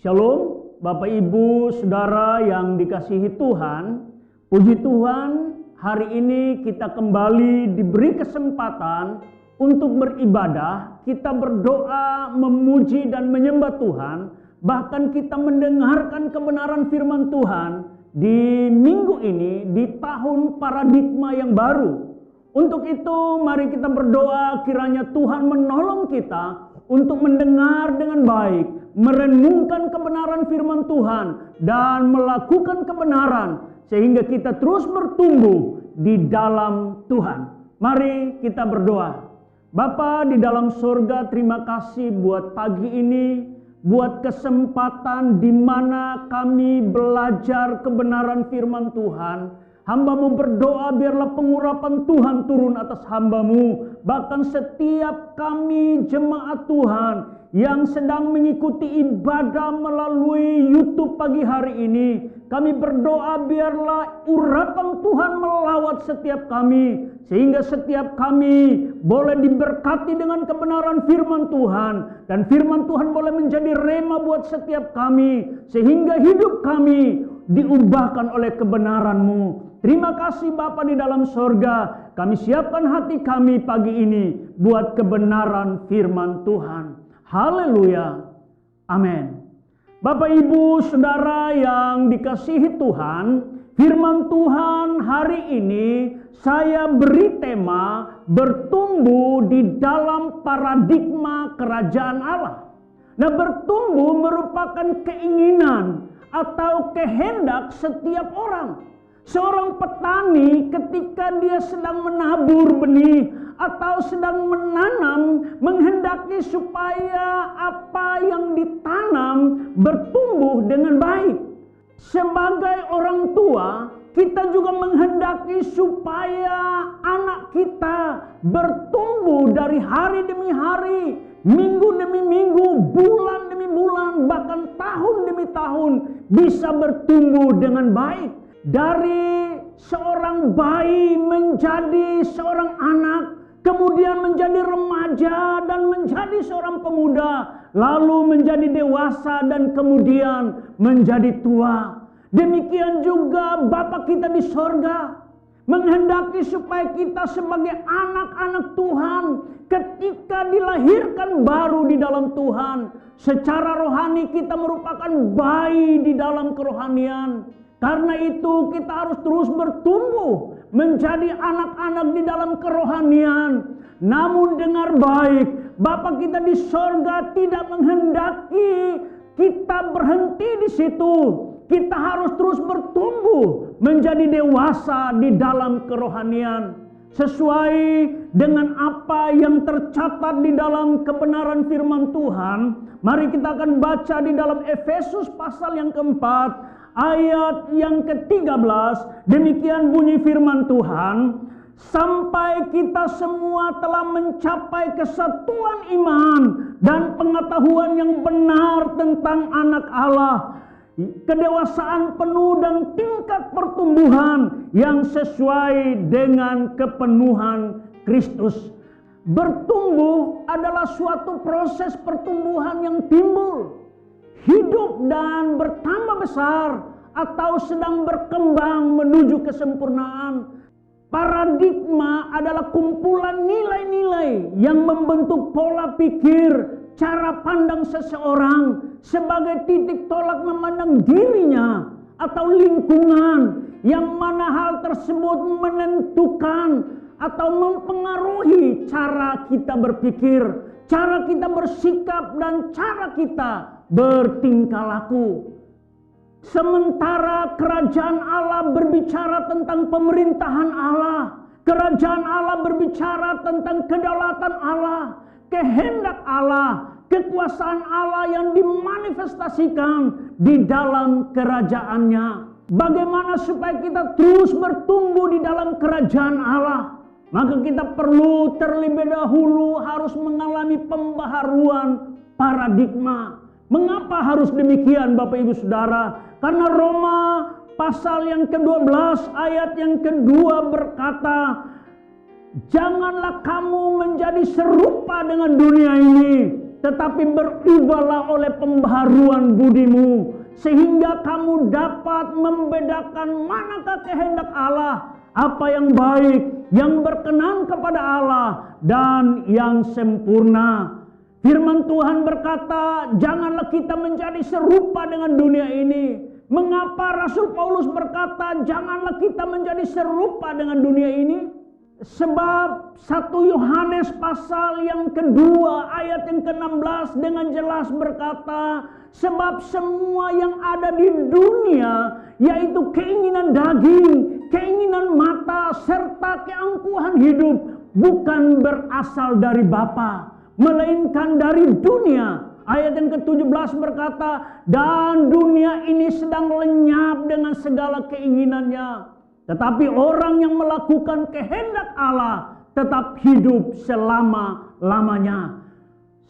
Shalom, Bapak Ibu, Saudara yang dikasihi Tuhan. Puji Tuhan, hari ini kita kembali diberi kesempatan untuk beribadah. Kita berdoa, memuji dan menyembah Tuhan. Bahkan kita mendengarkan kebenaran firman Tuhan di minggu ini, di tahun paradigma yang baru. Untuk itu, mari kita berdoa kiranya Tuhan menolong kita untuk mendengar dengan baik, merenungkan kebenaran firman Tuhan, dan melakukan kebenaran, sehingga kita terus bertumbuh di dalam Tuhan. Mari kita berdoa. Bapa di dalam surga, terima kasih buat pagi ini, buat kesempatan di mana kami belajar kebenaran firman Tuhan. Hamba-Mu berdoa biarlah pengurapan Tuhan turun atas hamba-Mu. Bahkan setiap kami jemaat Tuhan yang sedang mengikuti ibadah melalui YouTube pagi hari ini, kami berdoa biarlah urapan Tuhan melawat setiap kami, sehingga setiap kami boleh diberkati dengan kebenaran firman Tuhan, dan firman Tuhan boleh menjadi rema buat setiap kami, sehingga hidup kami diubahkan oleh kebenaran-Mu. Terima kasih Bapa di dalam sorga. Kami siapkan hati kami pagi ini buat kebenaran firman Tuhan. Haleluya. Amin. Bapak Ibu Saudara yang dikasihi Tuhan, firman Tuhan hari ini saya beri tema bertumbuh di dalam paradigma kerajaan Allah. Nah, bertumbuh merupakan keinginan atau kehendak setiap orang. Seorang petani ketika dia sedang menabur benih atau sedang menanam, menghendaki supaya apa yang ditanam bertumbuh dengan baik. Sebagai orang tua, kita juga menghendaki supaya anak kita bertumbuh dari hari demi hari, minggu demi minggu, bulan demi bulan, bahkan tahun demi tahun bisa bertumbuh dengan baik. Dari seorang bayi menjadi seorang anak, kemudian menjadi remaja dan menjadi seorang pemuda, lalu menjadi dewasa dan kemudian menjadi tua. Demikian juga Bapa kita di sorga menghendaki supaya kita sebagai anak-anak Tuhan ketika dilahirkan baru di dalam Tuhan, secara rohani kita merupakan bayi di dalam kerohanian. Karena itu kita harus terus bertumbuh menjadi anak-anak di dalam kerohanian. Namun dengar baik, Bapa kita di sorga tidak menghendaki kita berhenti di situ. Kita harus terus bertumbuh menjadi dewasa di dalam kerohanian. Sesuai dengan apa yang tercatat di dalam kebenaran firman Tuhan, mari kita akan baca di dalam Efesus pasal yang keempat, ayat yang ke-13. Demikian bunyi firman Tuhan, sampai kita semua telah mencapai kesatuan iman dan pengetahuan yang benar tentang anak Allah, kedewasaan penuh dan tingkat pertumbuhan yang sesuai dengan kepenuhan Kristus. Bertumbuh adalah suatu proses pertumbuhan yang timbul, hidup dan bertambah besar atau sedang berkembang menuju kesempurnaan. Paradigma adalah kumpulan nilai-nilai yang membentuk pola pikir, cara pandang seseorang sebagai titik tolak memandang dirinya atau lingkungan, yang mana hal tersebut menentukan atau mempengaruhi cara kita berpikir, cara kita bersikap, dan cara kita bertingkah laku. Sementara kerajaan Allah berbicara tentang pemerintahan Allah, kerajaan Allah berbicara tentang kedaulatan Allah, kehendak Allah, kekuasaan Allah yang dimanifestasikan di dalam kerajaannya. Bagaimana supaya kita terus bertumbuh di dalam kerajaan Allah? Maka kita perlu terlebih dahulu harus mengalami pembaharuan paradigma. Mengapa harus demikian Bapak Ibu Saudara? Karena Roma pasal yang ke-12 ayat yang kedua berkata, janganlah kamu menjadi serupa dengan dunia ini, tetapi berubahlah oleh pembaharuan budimu, sehingga kamu dapat membedakan manakah kehendak Allah, apa yang baik, yang berkenan kepada Allah, dan yang sempurna. Firman Tuhan berkata, janganlah kita menjadi serupa dengan dunia ini. Mengapa Rasul Paulus berkata, janganlah kita menjadi serupa dengan dunia ini? Sebab 1 Yohanes pasal yang kedua ayat yang ke-16 dengan jelas berkata, sebab semua yang ada di dunia, yaitu keinginan daging, keinginan mata, serta keangkuhan hidup, bukan berasal dari Bapa, melainkan dari dunia. Ayat yang ke-17 berkata, dan dunia ini sedang lenyap dengan segala keinginannya. Tetapi orang yang melakukan kehendak Allah tetap hidup selama-lamanya.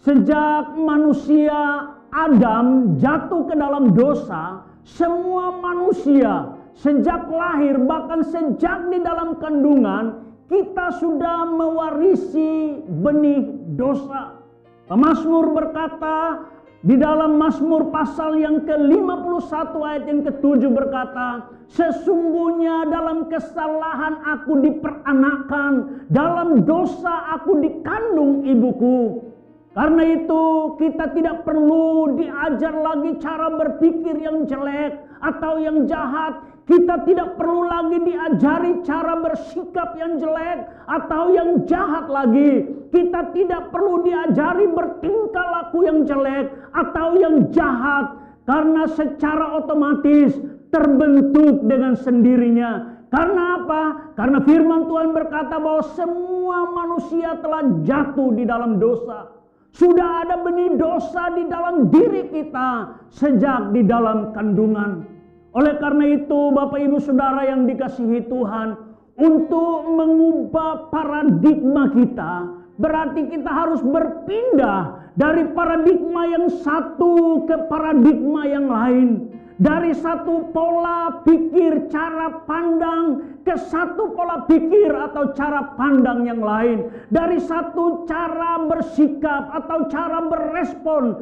Sejak manusia Adam jatuh ke dalam dosa, semua manusia sejak lahir, bahkan sejak di dalam kandungan, kita sudah mewarisi benih dosa. Pemazmur berkata, di dalam Mazmur pasal yang ke-51 ayat yang ke-7 berkata, sesungguhnya dalam kesalahan aku diperanakan, dalam dosa aku dikandung ibuku. Karena itu kita tidak perlu diajar lagi cara berpikir yang jelek atau yang jahat. Kita tidak perlu lagi diajari cara bersikap yang jelek atau yang jahat lagi. Kita tidak perlu diajari bertingkah laku yang jelek atau yang jahat. Karena secara otomatis terbentuk dengan sendirinya. Karena apa? Karena firman Tuhan berkata bahwa semua manusia telah jatuh di dalam dosa. Sudah ada benih dosa di dalam diri kita sejak di dalam kandungan. Oleh karena itu, Bapak Ibu Saudara yang dikasihi Tuhan, untuk mengubah paradigma kita, berarti kita harus berpindah dari paradigma yang satu ke paradigma yang lain. Dari satu pola pikir, cara pandang ke satu pola pikir atau cara pandang yang lain. Dari satu cara bersikap atau cara berespon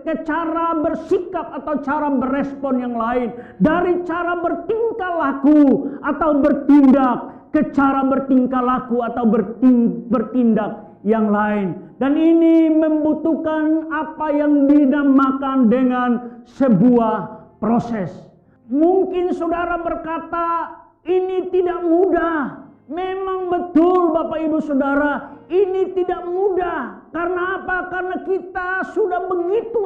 ke cara bersikap atau cara berespon yang lain. Dari cara bertingkah laku atau bertindak ke cara bertingkah laku atau bertindak yang lain. Dan ini membutuhkan apa yang dinamakan dengan sebuah proses. Mungkin saudara berkata, ini tidak mudah. Memang betul Bapak Ibu Saudara, ini tidak mudah. Karena apa? Karena kita sudah begitu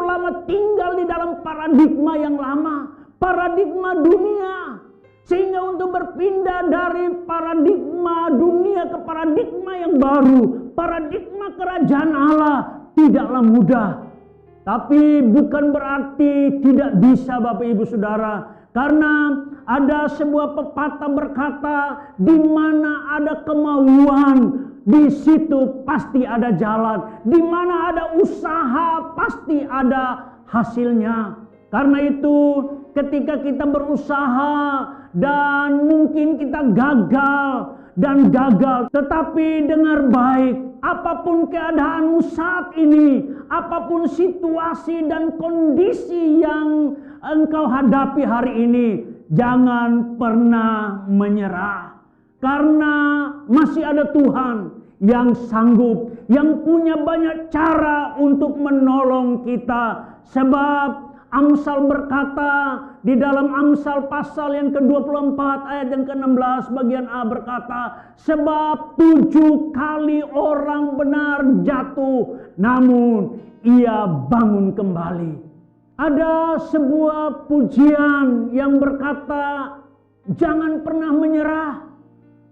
lama tinggal di dalam paradigma yang lama, paradigma dunia. Sehingga untuk berpindah dari paradigma dunia ke paradigma yang baru, paradigma kerajaan Allah, tidaklah mudah. Tapi bukan berarti tidak bisa Bapak Ibu Saudara. Karena ada sebuah pepatah berkata, di mana ada kemauan, di situ pasti ada jalan. Di mana ada usaha, pasti ada hasilnya. Karena itu ketika kita berusaha dan mungkin kita gagal, tetapi dengar baik, apapun keadaanmu saat ini, apapun situasi dan kondisi yang engkau hadapi hari ini, jangan pernah menyerah. Karena masih ada Tuhan yang sanggup, yang punya banyak cara untuk menolong kita. Sebab Amsal berkata di dalam Amsal pasal yang ke-24 ayat yang ke-16 bagian A berkata, sebab 7 kali orang benar jatuh, namun ia bangun kembali. Ada sebuah pujian yang berkata, jangan pernah menyerah,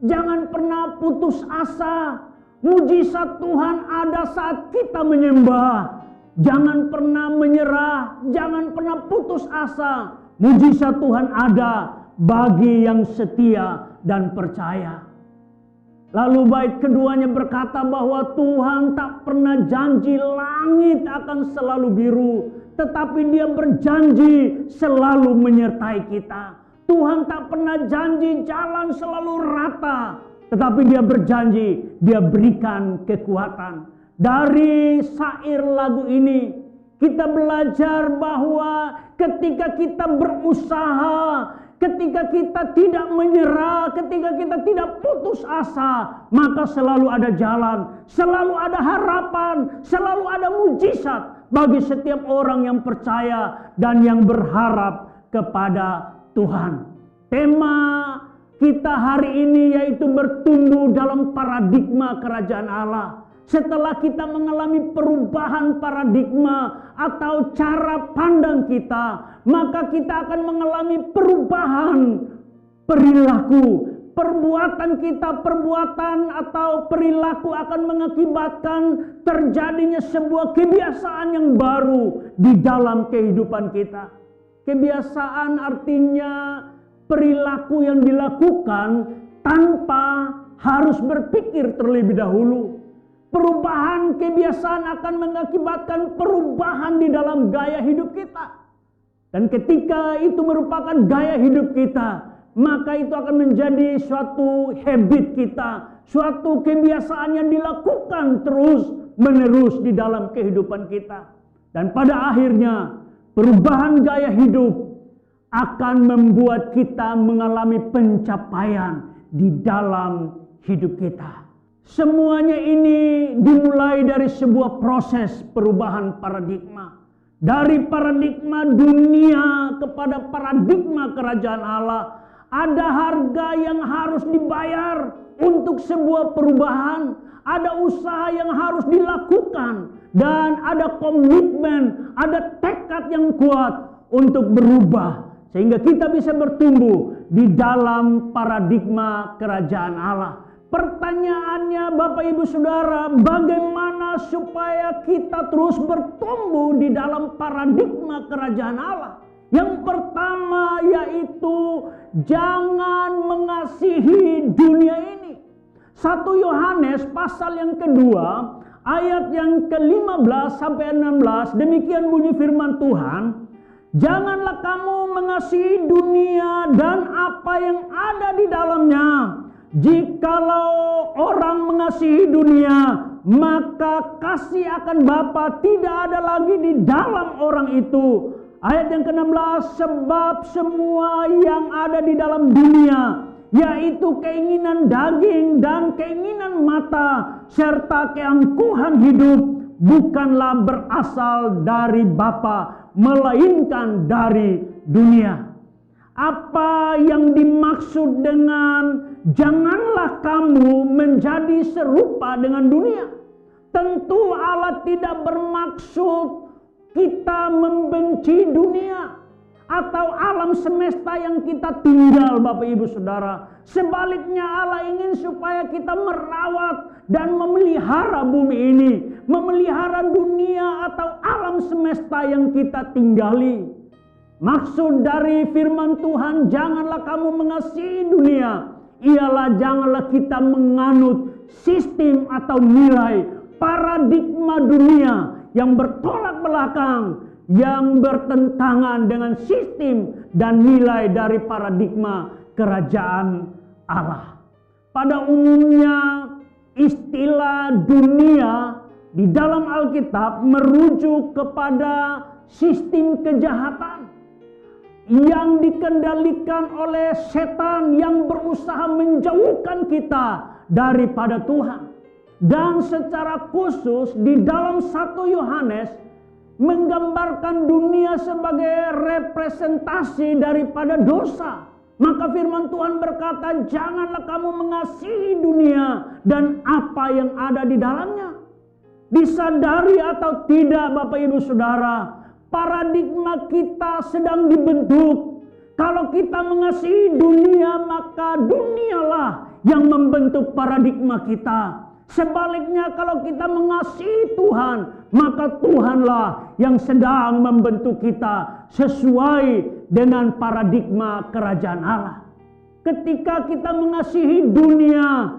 jangan pernah putus asa. Mujizat Tuhan ada saat kita menyembah. Jangan pernah menyerah, jangan pernah putus asa. Mujizat Tuhan ada bagi yang setia dan percaya. Lalu bait keduanya berkata bahwa Tuhan tak pernah janji langit akan selalu biru, tetapi Dia berjanji selalu menyertai kita. Tuhan tak pernah janji jalan selalu rata, tetapi Dia berjanji Dia berikan kekuatan. Dari syair lagu ini kita belajar bahwa ketika kita berusaha, ketika kita tidak menyerah, ketika kita tidak putus asa, maka selalu ada jalan, selalu ada harapan, selalu ada mujizat bagi setiap orang yang percaya dan yang berharap kepada Tuhan. Tema kita hari ini yaitu bertumbuh dalam paradigma kerajaan Allah. Setelah kita mengalami perubahan paradigma atau cara pandang kita, maka kita akan mengalami perubahan perilaku. Perbuatan kita, perbuatan atau perilaku akan mengakibatkan terjadinya sebuah kebiasaan yang baru di dalam kehidupan kita. Kebiasaan artinya perilaku yang dilakukan tanpa harus berpikir terlebih dahulu. Perubahan kebiasaan akan mengakibatkan perubahan di dalam gaya hidup kita. Dan ketika itu merupakan gaya hidup kita, maka itu akan menjadi suatu habit kita, suatu kebiasaan yang dilakukan terus menerus di dalam kehidupan kita. Dan pada akhirnya perubahan gaya hidup akan membuat kita mengalami pencapaian di dalam hidup kita. Semuanya ini dimulai dari sebuah proses perubahan paradigma. Dari paradigma dunia kepada paradigma kerajaan Allah. Ada harga yang harus dibayar untuk sebuah perubahan. Ada usaha yang harus dilakukan. Dan ada komitmen, ada tekad yang kuat untuk berubah. Sehingga kita bisa bertumbuh di dalam paradigma kerajaan Allah. Pertanyaannya Bapak Ibu Saudara, bagaimana supaya kita terus bertumbuh di dalam paradigma kerajaan Allah? Yang pertama yaitu jangan mengasihi dunia ini. 1 Yohanes pasal yang kedua ayat yang ke-15 sampai 16, demikian bunyi firman Tuhan. Janganlah kamu mengasihi dunia dan apa yang ada di dalamnya. Jikalau orang mengasihi dunia, maka kasih akan Bapa tidak ada lagi di dalam orang itu. Ayat yang ke-16, sebab semua yang ada di dalam dunia, yaitu keinginan daging dan keinginan mata, serta keangkuhan hidup, bukanlah berasal dari Bapa, melainkan dari dunia. Apa yang dimaksud dengan janganlah kamu menjadi serupa dengan dunia? Tentu Allah tidak bermaksud kita membenci dunia atau alam semesta yang kita tinggal, Bapak Ibu Saudara. Sebaliknya Allah ingin supaya kita merawat dan memelihara bumi ini, memelihara dunia atau alam semesta yang kita tinggali. Maksud dari firman Tuhan, janganlah kamu mengasihi dunia, ialah janganlah kita menganut sistem atau nilai paradigma dunia yang bertolak belakang, yang bertentangan dengan sistem dan nilai dari paradigma kerajaan Allah. Pada umumnya istilah dunia di dalam Alkitab merujuk kepada sistem kejahatan yang dikendalikan oleh setan yang berusaha menjauhkan kita daripada Tuhan. Dan secara khusus di dalam 1 Yohanes menggambarkan dunia sebagai representasi daripada dosa. Maka firman Tuhan berkata, janganlah kamu mengasihi dunia dan apa yang ada di dalamnya. Disadari atau tidak Bapak Ibu Saudara, paradigma kita sedang dibentuk. Kalau kita mengasihi dunia, maka dunialah yang membentuk paradigma kita. Sebaliknya kalau kita mengasihi Tuhan, maka Tuhanlah yang sedang membentuk kita sesuai dengan paradigma kerajaan Allah. Ketika kita mengasihi dunia,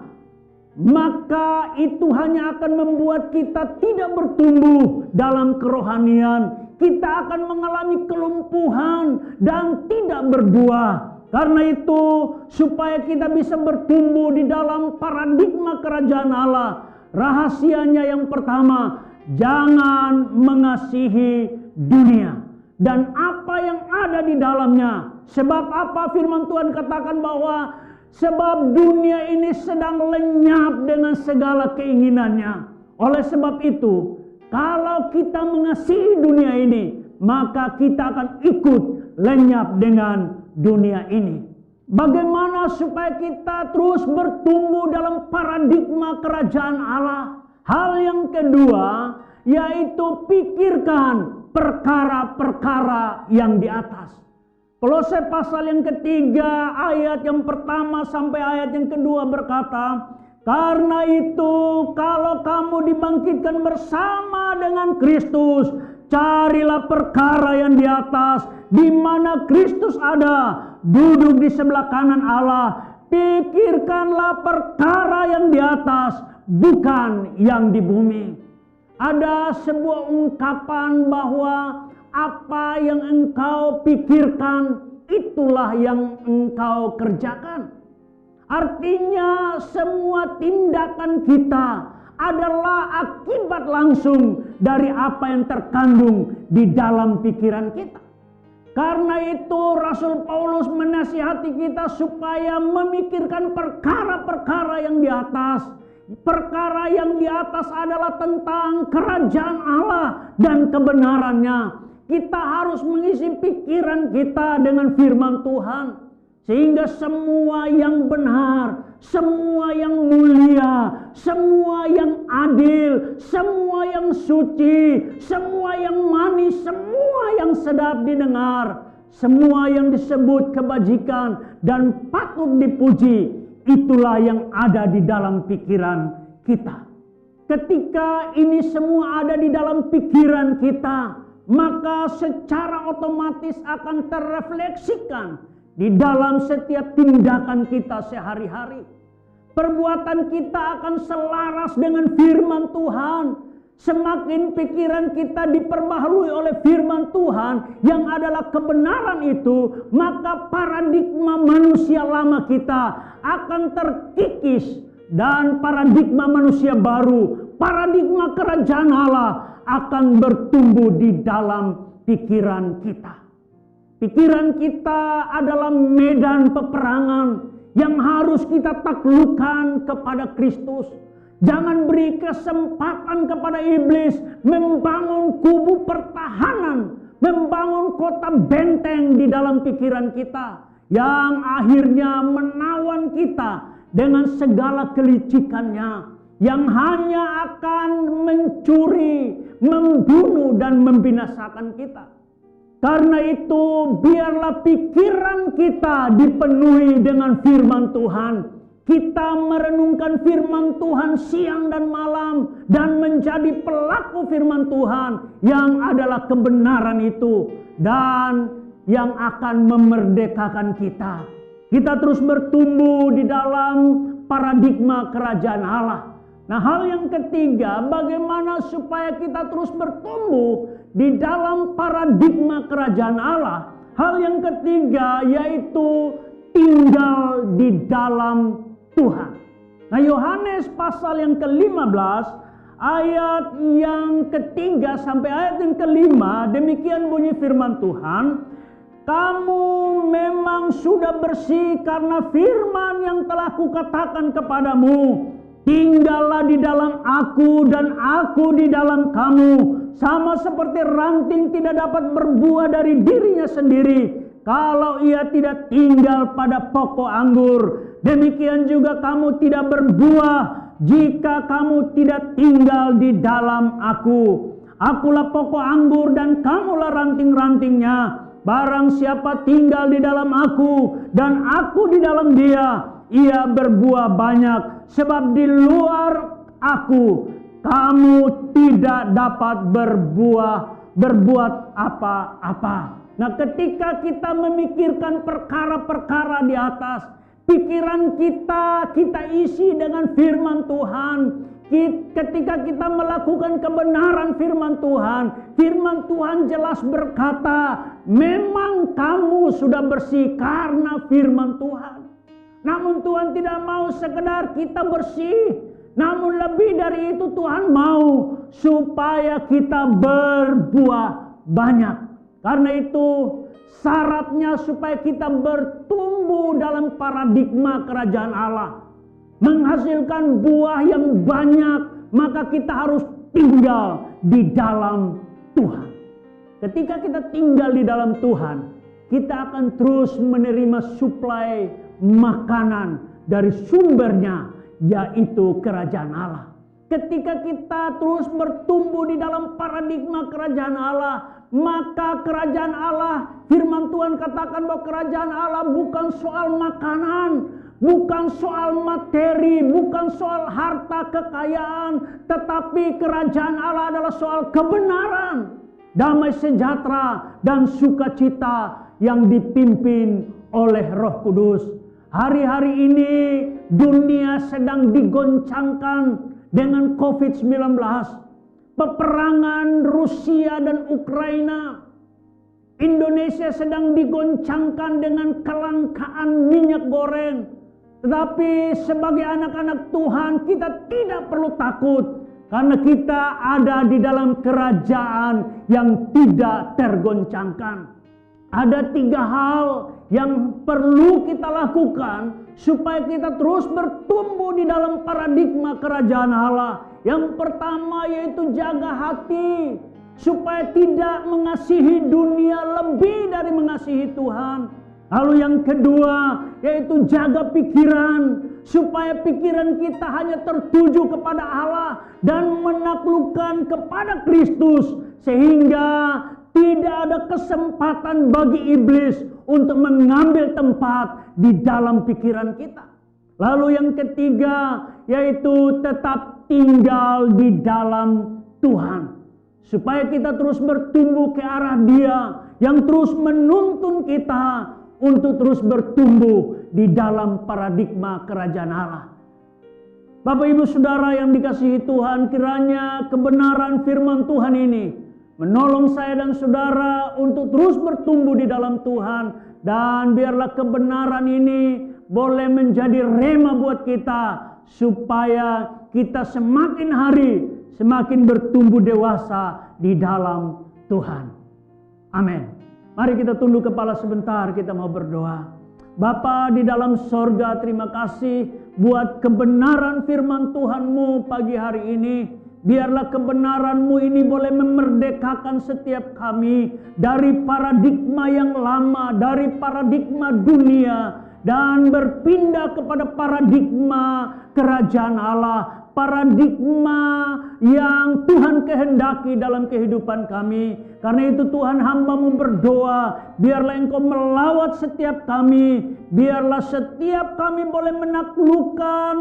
maka itu hanya akan membuat kita tidak bertumbuh dalam kerohanian. Kita akan mengalami kelumpuhan dan tidak berbuah. Karena itu, supaya kita bisa bertumbuh di dalam paradigma kerajaan Allah, Rahasianya yang pertama, jangan mengasihi dunia dan apa yang ada di dalamnya. Sebab apa firman Tuhan katakan bahwa sebab dunia ini sedang lenyap dengan segala keinginannya. Oleh sebab itu, kalau kita mengasihi dunia ini, maka kita akan ikut lenyap dengan dunia ini. Bagaimana supaya kita terus bertumbuh dalam paradigma kerajaan Allah? Hal yang kedua, yaitu pikirkan perkara-perkara yang di atas. Kolose pasal yang ketiga, ayat yang pertama sampai ayat yang kedua berkata, karena itu kalau kamu dibangkitkan bersama dengan Kristus, carilah perkara yang di atas, di mana Kristus ada, duduk di sebelah kanan Allah. Pikirkanlah perkara yang di atas, bukan yang di bumi. Ada sebuah ungkapan bahwa apa yang engkau pikirkan, itulah yang engkau kerjakan. Artinya semua tindakan kita adalah akibat langsung dari apa yang terkandung di dalam pikiran kita. Karena itu Rasul Paulus menasihati kita supaya memikirkan perkara-perkara yang di atas. Perkara yang di atas adalah tentang kerajaan Allah dan kebenarannya. Kita harus mengisi pikiran kita dengan firman Tuhan. Sehingga semua yang benar, semua yang mulia, semua yang adil, semua yang suci, semua yang manis, semua yang sedap didengar, semua yang disebut kebajikan dan patut dipuji, itulah yang ada di dalam pikiran kita. Ketika ini semua ada di dalam pikiran kita, maka secara otomatis akan terrefleksikan di dalam setiap tindakan kita sehari-hari. Perbuatan kita akan selaras dengan firman Tuhan. Semakin pikiran kita diperbaharui oleh firman Tuhan yang adalah kebenaran itu, maka paradigma manusia lama kita akan terkikis dan paradigma manusia baru, paradigma kerajaan Allah akan bertumbuh di dalam pikiran kita. Pikiran kita adalah medan peperangan yang harus kita taklukkan kepada Kristus. Jangan beri kesempatan kepada iblis membangun kubu pertahanan, membangun kota benteng di dalam pikiran kita, yang akhirnya menawan kita dengan segala kelicikannya, yang hanya akan mencuri, membunuh, dan membinasakan kita. Karena itu biarlah pikiran kita dipenuhi dengan firman Tuhan. Kita merenungkan firman Tuhan siang dan malam dan menjadi pelaku firman Tuhan yang adalah kebenaran itu dan yang akan memerdekakan kita. Kita terus bertumbuh di dalam paradigma kerajaan Allah. Nah, hal yang ketiga, bagaimana supaya kita terus bertumbuh di dalam paradigma kerajaan Allah. Hal yang ketiga yaitu tinggal di dalam Tuhan. Nah, Yohanes pasal yang ke-15 ayat yang ketiga sampai ayat yang ke-5, demikian bunyi firman Tuhan, kamu memang sudah bersih karena firman yang telah kukatakan kepadamu. Tinggallah di dalam aku dan aku di dalam kamu. Sama seperti ranting tidak dapat berbuah dari dirinya sendiri kalau ia tidak tinggal pada pokok anggur. Demikian juga kamu tidak berbuah jika kamu tidak tinggal di dalam aku. Akulah pokok anggur dan kamulah ranting-rantingnya. Barang siapa tinggal di dalam aku dan aku di dalam dia, ia berbuah banyak. Sebab di luar aku kamu tidak dapat berbuat apa-apa. Nah, ketika kita memikirkan perkara-perkara di atas, pikiran kita isi dengan firman Tuhan. Ketika kita melakukan kebenaran firman Tuhan jelas berkata, memang kamu sudah bersih karena firman Tuhan. Namun Tuhan tidak mau sekedar kita bersih, Namun lebih dari itu Tuhan mau supaya kita berbuah banyak. Karena itu syaratnya supaya kita bertumbuh dalam paradigma kerajaan Allah, menghasilkan buah yang banyak, maka kita harus tinggal di dalam Tuhan. Ketika kita tinggal di dalam Tuhan, kita akan terus menerima suplai makanan dari sumbernya, yaitu kerajaan Allah. Ketika kita terus bertumbuh di dalam paradigma kerajaan Allah, maka kerajaan Allah, firman Tuhan katakan bahwa kerajaan Allah bukan soal makanan, bukan soal materi, bukan soal harta kekayaan, tetapi kerajaan Allah adalah soal kebenaran, damai sejahtera, dan sukacita yang dipimpin oleh Roh Kudus. Hari-hari ini dunia sedang digoncangkan dengan COVID-19. Peperangan Rusia dan Ukraina. Indonesia sedang digoncangkan dengan kelangkaan minyak goreng. Tetapi sebagai anak-anak Tuhan kita tidak perlu takut. Karena kita ada di dalam kerajaan yang tidak tergoncangkan. Ada 3 hal yang perlu kita lakukan supaya kita terus bertumbuh di dalam paradigma kerajaan Allah. Yang pertama yaitu jaga hati supaya tidak mengasihi dunia lebih dari mengasihi Tuhan. Lalu yang kedua yaitu jaga pikiran supaya pikiran kita hanya tertuju kepada Allah dan menaklukkan kepada Kristus, sehingga tidak ada kesempatan bagi iblis untuk mengambil tempat di dalam pikiran kita. Lalu yang ketiga yaitu tetap tinggal di dalam Tuhan. Supaya kita terus bertumbuh ke arah Dia yang terus menuntun kita untuk terus bertumbuh di dalam paradigma kerajaan Allah. Bapak Ibu Saudara yang dikasihi Tuhan, kiranya kebenaran firman Tuhan ini menolong saya dan saudara untuk terus bertumbuh di dalam Tuhan. Dan biarlah kebenaran ini boleh menjadi rema buat kita, supaya kita semakin hari semakin bertumbuh dewasa di dalam Tuhan. Amin. Mari kita tunduk kepala sebentar, kita mau berdoa. Bapa di dalam sorga, terima kasih buat kebenaran firman Tuhan-Mu pagi hari ini. Biarlah kebenaran-Mu ini boleh memerdekakan setiap kami dari paradigma yang lama, dari paradigma dunia, dan berpindah kepada paradigma kerajaan Allah, paradigma yang Tuhan kehendaki dalam kehidupan kami. Karena itu Tuhan, hamba-Mu berdoa, biarlah Engkau melawat setiap kami, biarlah setiap kami boleh menaklukkan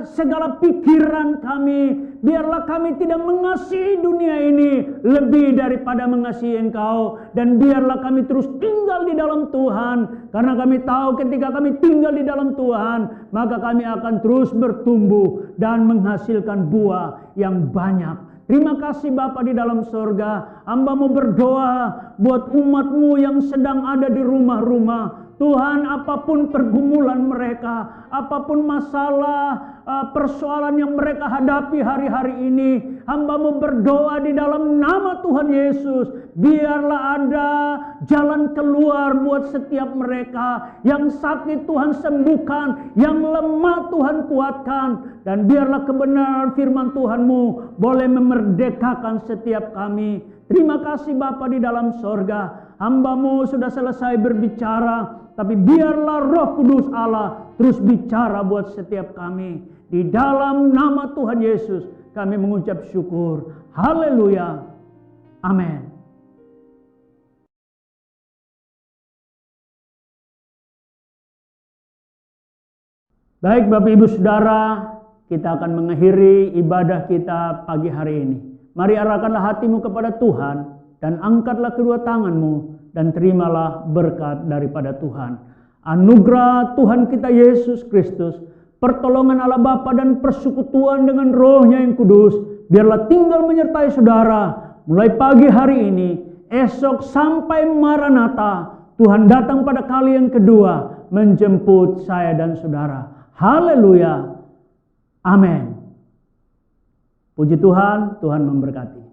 segala pikiran kami, biarlah kami tidak mengasihi dunia ini lebih daripada mengasihi Engkau, dan biarlah kami terus tinggal di dalam Tuhan, karena kami tahu ketika kami tinggal di dalam Tuhan, maka kami akan terus bertumbuh dan menghasilkan buah yang banyak. Terima kasih Bapa di dalam sorga. Hamba-Mu berdoa buat umat-Mu yang sedang ada di rumah-rumah. Tuhan, apapun pergumulan mereka, apapun masalah, persoalan yang mereka hadapi hari-hari ini, hamba-Mu berdoa di dalam nama Tuhan Yesus, biarlah ada jalan keluar buat setiap mereka. Yang sakit Tuhan sembuhkan, yang lemah Tuhan kuatkan, dan biarlah kebenaran firman Tuhan-Mu boleh memerdekakan setiap kami. Terima kasih Bapa di dalam sorga. Hamba-Mu sudah selesai berbicara, tapi biarlah Roh Kudus Allah terus bicara buat setiap kami. Di dalam nama Tuhan Yesus kami mengucap syukur. Haleluya. Amin. Baik Bapak Ibu Saudara, kita akan mengakhiri ibadah kita pagi hari ini. Mari arahkanlah hatimu kepada Tuhan dan angkatlah kedua tanganmu dan terimalah berkat daripada Tuhan. Anugerah Tuhan kita Yesus Kristus, pertolongan Allah Bapa dan persekutuan dengan Roh-Nya yang kudus, biarlah tinggal menyertai saudara mulai pagi hari ini, esok sampai Maranatha. Tuhan datang pada kali yang kedua menjemput saya dan saudara. Haleluya. Amin. Puji Tuhan, Tuhan memberkati.